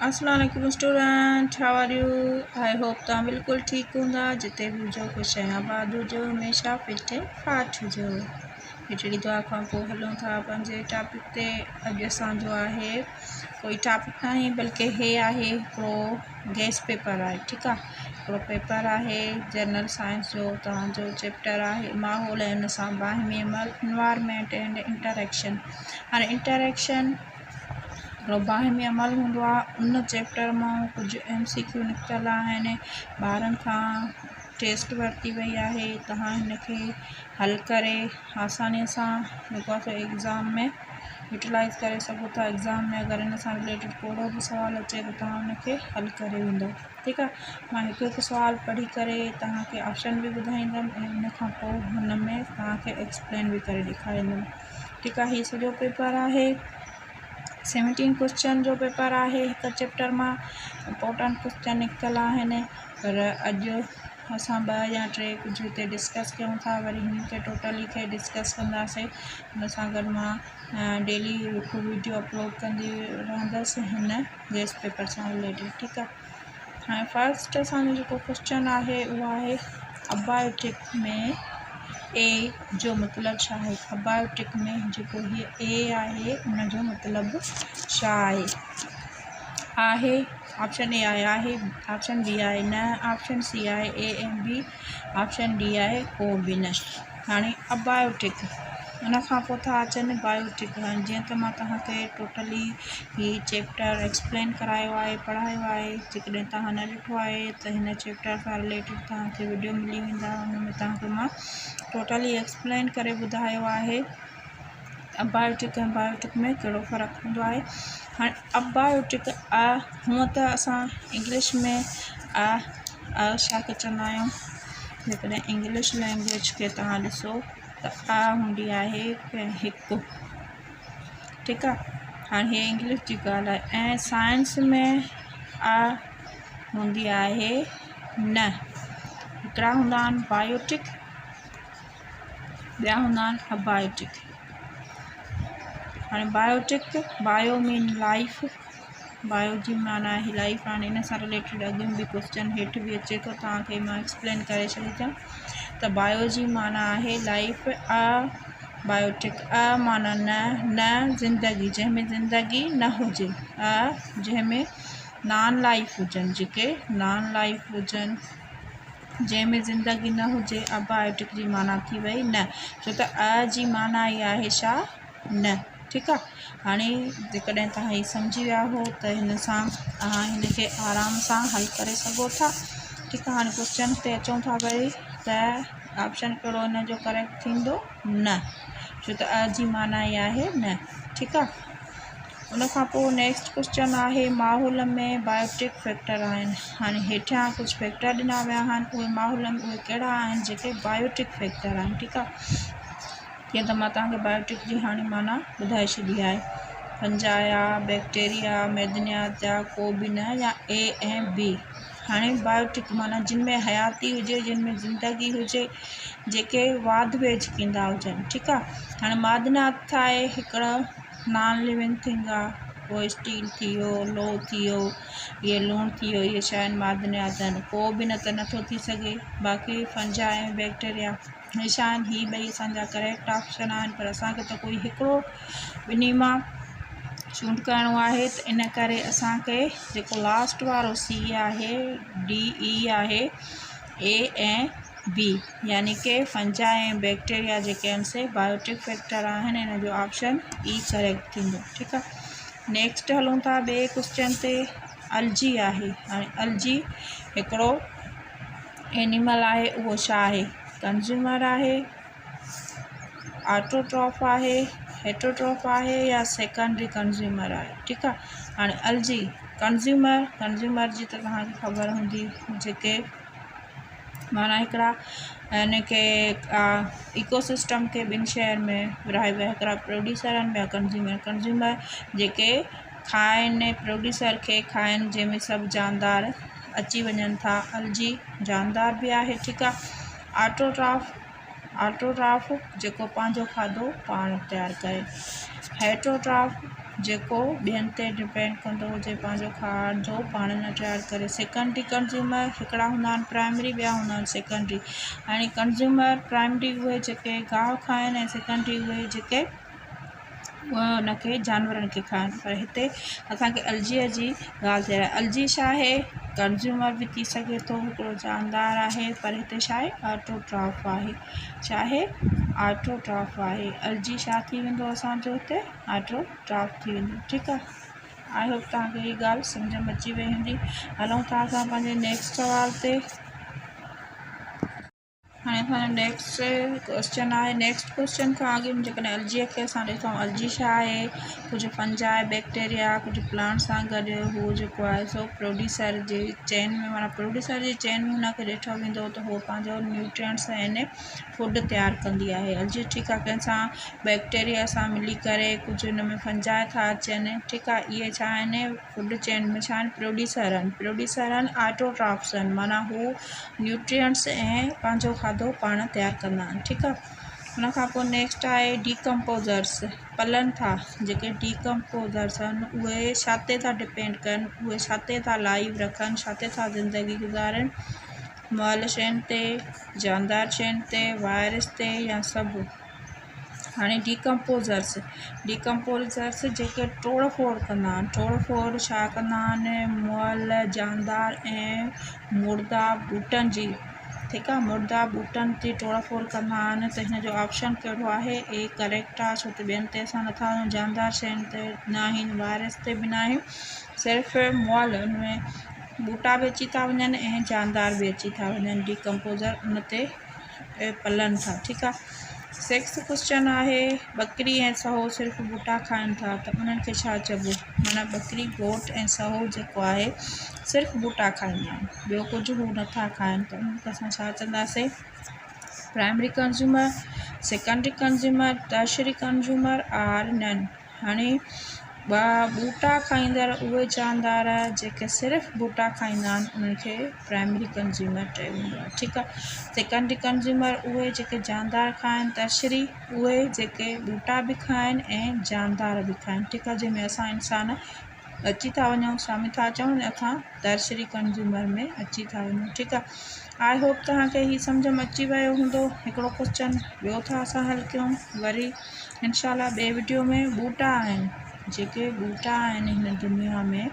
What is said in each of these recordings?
अस्सलाम वालेकुम student, how are you? I hope तव्हां बिल्कुलु ठीकु हूंदा। जिते बि हुजो ख़ुशि ऐं आबाद हुजो, हमेशा फिट ऐं फाट हुजो। हिकिड़ी दुआ खां पोइ हलूं था पंहिंजे टॉपिक ते। अॼु असांजो आहे कोई टॉपिक न आहे बल्कि हे आहे हिकिड़ो गेस्ट पेपर आहे। ठीकु आहे, हिकिड़ो पेपर आहे जनरल साइंस जो। तव्हांजो चैप्टर आहे माहौल ऐं हुन सां बाहिमी अमल, इन्वायरमेंट एंड इंटरेक्शन। हाणे इंटरेक्शन हिकिड़ो बाहिमी अमल हूंदो आहे। उन चैप्टर मां कुझु MCQ निकितल आहिनि। ॿारनि खां टेस्ट वरिती वई आहे। तव्हां हिनखे हल करे आसानीअ सां जेको आहे एग्ज़ाम में यूटिलाइज़ करे सघो था। एग्ज़ाम में अगरि हिन सां रिलेटेड कोई बि सुवालु अचे त तव्हां हुनखे हल करे वेंदो। ठीकु आहे, मां हिकु हिकु सुवालु पढ़ी करे तव्हांखे ऑप्शन बि ॿुधाईंदमि ऐं हुन खां पोइ हुन में तव्हांखे एक्सप्लेन बि करे ॾेखारींदमि। ठीकु आहे, हीउ सॼो पेपर आहे 17 क्वेश्चन जो पेपर आहे। हिकु चैप्टर मां इम्पोर्टेंट क्वेश्चन निकितल आहिनि, पर अॼु असां 2 या 3 कुझु हिते डिस्कस कयूं था। वरी हिन खे टोटली खे डिस्कस कंदासीं। हुन सां गॾु मां डेली हिकु वीडियो अपलोड कंदी रहंदसि हिन गेस्ट पेपर सां रिलेटेड। ठीकु आहे, हाणे फर्स्ट असांजो जेको क्वेश्चन आहे उहो आहे अबायोटिक में ए जो मतिलबु छा आहे। अबायोटिक में जेको हीअ ए आहे उन जो मतिलबु छा आहे। ऑप्शन ए आहे, ऑप्शन बी आहे न, ऑप्शन सी आहे A ऐं B, ऑप्शन डी आहे को बि न। हाणे अबायोटिक उन खां पोइ था अचनि बायोटिक। हाणे जीअं त मां तव्हांखे टोटली हीअ चैप्टर एक्सप्लेन करायो आहे, पढ़ायो आहे। जेकॾहिं तव्हां न ॾिठो आहे त हिन चैप्टर सां रिलेटेड तव्हांखे वीडियो मिली वेंदा। हुन में तव्हांखे मां टोटली एक्सप्लेन करे ॿुधायो आहे अबायोटिक ऐं बायोटिक में कहिड़ो फ़र्क़ु हूंदो आहे। हाणे अबायोटिक हूअं त असां इंग्लिश में छा चवंदा आहियूं। जेकॾहिं इंग्लिश लैंग्वेज खे तव्हां ॾिसो त हूंदी आहे हिकु। ठीकु आहे, हाणे हीअ इंग्लिश जी ॻाल्हि आहे। ऐं साइंस में हूंदी आहे न। हिकिड़ा हूंदा आहिनि बायोटिक, ॿिया हूंदा आहिनि अबायोटिक। हाणे biotic, bio mean life, bio जी माना आहे लाइफ। हाणे हिन सां रिलेटेड अॻु में बि क्वेश्चन हेठि बि अचे थो, तव्हांखे मां एक्सप्लेन करे छॾींदमि। त बायो जी माना आहे लाइफ, बायोटिक माना न ज़िंदगी, जंहिंमें ज़िंदगी न हुजे। जंहिंमें नॉन लाइफ हुजनि, जेके नॉन लाइफ हुजनि, जंहिंमें ज़िंदगी न हुजे। अबायोटिक जी माना थी वई न, छो त जी माना ई आहे छा, न। ठीकु आहे, हाणे जेकॾहिं तव्हां हीअ सम्झी विया हो त हिन सां तव्हां हिन खे आराम सां हल करे सघो था। ठीकु आहे, हाणे क्वेश्चन ते अचूं था वरी त ऑप्शन कहिड़ो हिन जो करेक्ट थींदो, न, छो त जी माना ई आहे न। ठीकु आहे, उन खां पोइ नेक्स्ट क्वेश्चन आहे माहौल में बायोटिक फैक्टर आहिनि। हाणे हेठियां कुझु फैक्टर ॾिना विया आहिनि, उहे माहौल में उहे कहिड़ा आहिनि जेके बायोटिक फैक्टर आहिनि। ठीकु आहे, जीअं त मां तव्हांखे बायोटिक जी हाणे माना ॿुधाए छॾी आहे। फंजाया, बैक्टीरिया, मैदनियात या को बि न, या A ऐं B। हाणे बायोटिक माना जिन में हयाती हुजे, जिन में ज़िंदगी हुजे, जेके वाध वेज कंदा हुजनि। ठीकु आहे, हाणे मादनात आहे हिकिड़ा नॉन लिविंग थिंग आहे। पोइ स्टील थी वियो, लोह थी वियो, इहे लूणु थी वियो, इहे छा आहिनि, मादनियात आहिनि। को बि न त नथो थी सघे। बाक़ी फंजा ऐं बैक्टीरिया हे छा आहिनि, हीअ ॿई असांजा करेक्ट ऑप्शन आहिनि। पर असांखे त कोई हिकिड़ो ॿिन्ही मां चूंड करिणो आहे, त इन करे असांखे जेको लास्ट वारो C आहे, D, E आहे, A ऐं B, यानी कि फंजा ऐं बैक्टीरिया जेके आहिनि से बायोटिक फैक्टर आहिनि। इन जो ऑप्शन E करेक्ट थींदो। ठीकु आहे, नेक्स्ट हलूं था ॿिए क्वेश्चन ते। अलजी आहे। हाणे अलजी हिकिड़ो एनिमल आहे, उहो छा आहे, कंज्यूमर आहे, ऑटोट्रॉफ आहे, हेटरोट्रॉफ आहे, या सेकेंडरी कंज्यूमर आहे। ठीकु आहे, हाणे अलजी कंज्यूमर जी त तव्हांखे ख़बर हूंदी, जेके माना हिकिड़ा यानी कि इकोसिस्टम खे ॿिनि शहर में विरहाए विया। हिकिड़ा प्रोड्यूसर आहिनि, ॿिया कंज्यूमर जेके खाइनि, प्रोड्यूसर खे खाइनि, जंहिंमें सभु जानदार अची वञनि था। अलजी जानदार बि आहे। ठीकु आहे, ऑटोट्रॉफ जेको पंहिंजो खाधो पाण तयारु करे। हेटरोट्रॉफ जेको ॿियनि ते डिपेंड कंदो हुजे पंहिंजो खाधो पाण न तयारु करे। सेकेंडरी कंज्यूमर हिकिड़ा हूंदा आहिनि प्राइमरी, ॿिया हूंदा आहिनि सेकेंडरी। हाणे कंज्यूमर प्राइमरी उहे जेके गाहु खाइनि ऐं सेकेंडरी उहे जेके उनखे जानवरनि खे खाइनि। पर हिते असांखे अलजीअ जी ॻाल्हि थिए। अलजी छा आहे, कंज्यूमर बि थी सघे थो, हिकिड़ो जानदार आहे, पर हिते छा आहे ऑटोट्रॉफ आहे। छा आहे ऑटोट्रॉफ आहे। अलजी छा थी वेंदो असांजो हिते ऑटोट्रॉफ थी वेंदो। ठीकु आहे। आई होप तव्हांखे हीअ ॻाल्हि सम्झ में अची वई हूंदी। हलूं था असां पंहिंजे नेक्स्ट सवाल ते। हाणे असांजो नेक्स्ट क्वेश्चन आहे। नेक्स्ट क्वेश्चन खां अॻु जेकॾहिं अलजीअ खे असां ॾिसूं, अलजी छा आहे, कुझु फंजाई बैक्टीरिया कुझु प्लांट सां गॾु हू जेको आहे सो प्रोड्यूसर जी चेन में, माना प्रोड्यूसर जी चेन में हुनखे ॾिठो वेंदो त उहो पंहिंजो न्यूट्रिएंट्स ऐं फूड तयारु कंदी आहे। अलजी ठीकु आहे, कंहिंसां बैक्टीरिया सां मिली करे कुझु हुन में फंजाई था अचनि। ठीकु आहे। इहे छा आहिनि, फूड चेन में छा आहिनि, प्रोड्यूसर आहिनि। प्रोड्यूसर आहिनि, ऑटोट्रॉफ्स आहिनि, माना हू न्यूट्रिएंट्स ऐं पंहिंजो खाधो पाण तयारु कंदा आहिनि। ठीकु आहे। हुन खां पोइ नेक्स्ट आहे डीकम्पोज़र्स, पलनि था। जेके डीकम्पोज़र्स आहिनि उहे छा ते था डिपेंड कनि, उहे छा ते था लाइव रखनि, छा ते था ज़िंदगी गुज़ारनि, मुअल शयुनि ते, जानदार शयुनि ते, वायरस ते, या सभु। हाणे डीकम्पोज़र्स जेके तोड़ फोड़ कंदा आहिनि। तोड़ फोड़ छा कंदा आहिनि, मुअल, जानदार ऐं मुर्दा ॿूटनि जी। ठीकु आहे। मुर्दा ॿूटनि जी तोड़ फोड़ कंदा आहिनि। त हिन जो ऑप्शन कहिड़ो आहे, ए करेक्ट आहे, छो त ॿियनि ते असां नथा वञूं, जानदार शयुनि ते न आहिनि, वायरस ते बि न आहे, सिर्फ़ु मुअल हुनमें ॿूटा बि अची था वञनि ऐं जानदार बि अची था वञनि। डीकम्पोज़र उन ते पलनि था। ठीकु आहे। सिक्स्थ क्वेश्चन आहे, बकरी ऐं सहो सिर्फ़ु ॿूटा खाइनि था, त उन्हनि खे छा चइबो, माना बकरी, गोट ऐं सहो जेको आहे सिर्फ़ु ॿूटा खाईंदा आहिनि, ॿियो कुझु हू नथा खाइनि, त उनखे असां छा चवंदासीं, primary consumer, secondary consumer, tertiary consumer are none. हाणे ॿूटा खाईंदड़ उहे जानदार जेके सिर्फ़ु ॿूटा खाईंदा आहिनि उन्हनि खे प्राइमरी कंज्यूमर चयो वेंदो आहे। ठीकु आहे। सेकेंडरी कंज्यूमर उहे जेके जानदार खाइनि, टर्शरी उहे जेके ॿूटा बि खाइनि ऐं जानदार बि खाइनि। ठीकु आहे। जंहिंमें असां इंसान अची था वञूं, शामिल था अचूं, असां टर्शरी कंज्यूमर में अची था वञूं। ठीकु आहे। आई होप तव्हांखे हीअ सम्झ में अची वियो हूंदो। हिकिड़ो क्वेश्चन ॿियो था असां हल कयूं वरी इंशाल्लाह ॿिए वीडियो में। ॿूटा आहिनि, जेके ॿूटा आहिनि हिन दुनिया में,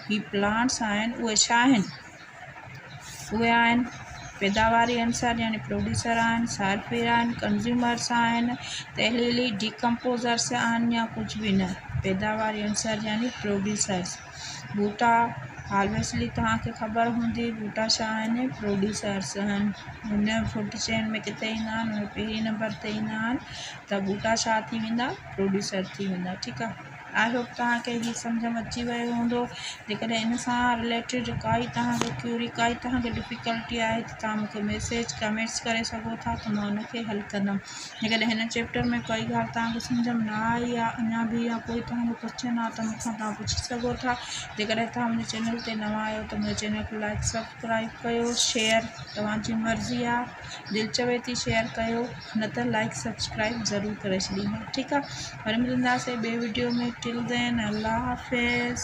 ही प्लांट्स आहिनि, उहे छा आहिनि, उहे आहिनि पैदावारी अंसर यानी प्रोड्यूसर आहिनि, सार्फिर आहिनि, कंज्यूमर्स आहिनि, तहलीली डीकम्पोज़र्स आहिनि, या कुझु बि न, पैदावारी अंसर यानी प्रोड्यूसर्स। ॿूटा ऑब्वियसली तव्हांखे ख़बर हूंदी, ॿूटा छा आहिनि, प्रोड्यूसर्स आहिनि। हिन फूड चेन में किथे ईंदा आहिनि, उहे पहिरीं नंबर ते ईंदा आहिनि, त ॿूटा छा थी वेंदा, प्रोड्यूसर थी वेंदा। ठीकु आहे। आई होप तव्हांखे हीअ सम्झ में अची वियो हूंदो। जेकॾहिं इन सां रिलेटेड काई तव्हांखे क्यूरी, काई तव्हांखे डिफ़िकल्टी आहे, त तव्हां मूंखे मैसेज कमेंट्स करे सघो था, त मां उनखे हल कंदमि। जेकॾहिं हिन चैप्टर में कोई ॻाल्हि तव्हांखे सम्झ में न आई या अञा बि या कोई तव्हांजो क्वेश्चन आहे, त मूंखां तव्हां पुछी सघो था। जेकॾहिं तव्हां मुंहिंजे चैनल ते नवां आहियो त मुंहिंजे चैनल खे लाइक सब्सक्राइब कयो, शेयर तव्हांजी मर्ज़ी आहे, दिलि चवे थी शेयर कयो, न त लाइक सब्सक्राइब ज़रूरु करे छॾींदा। ठीकु आहे। वरी मिलंदासीं ॿिए वीडियो में। टिल देन अल्लाह हाफ़िज़।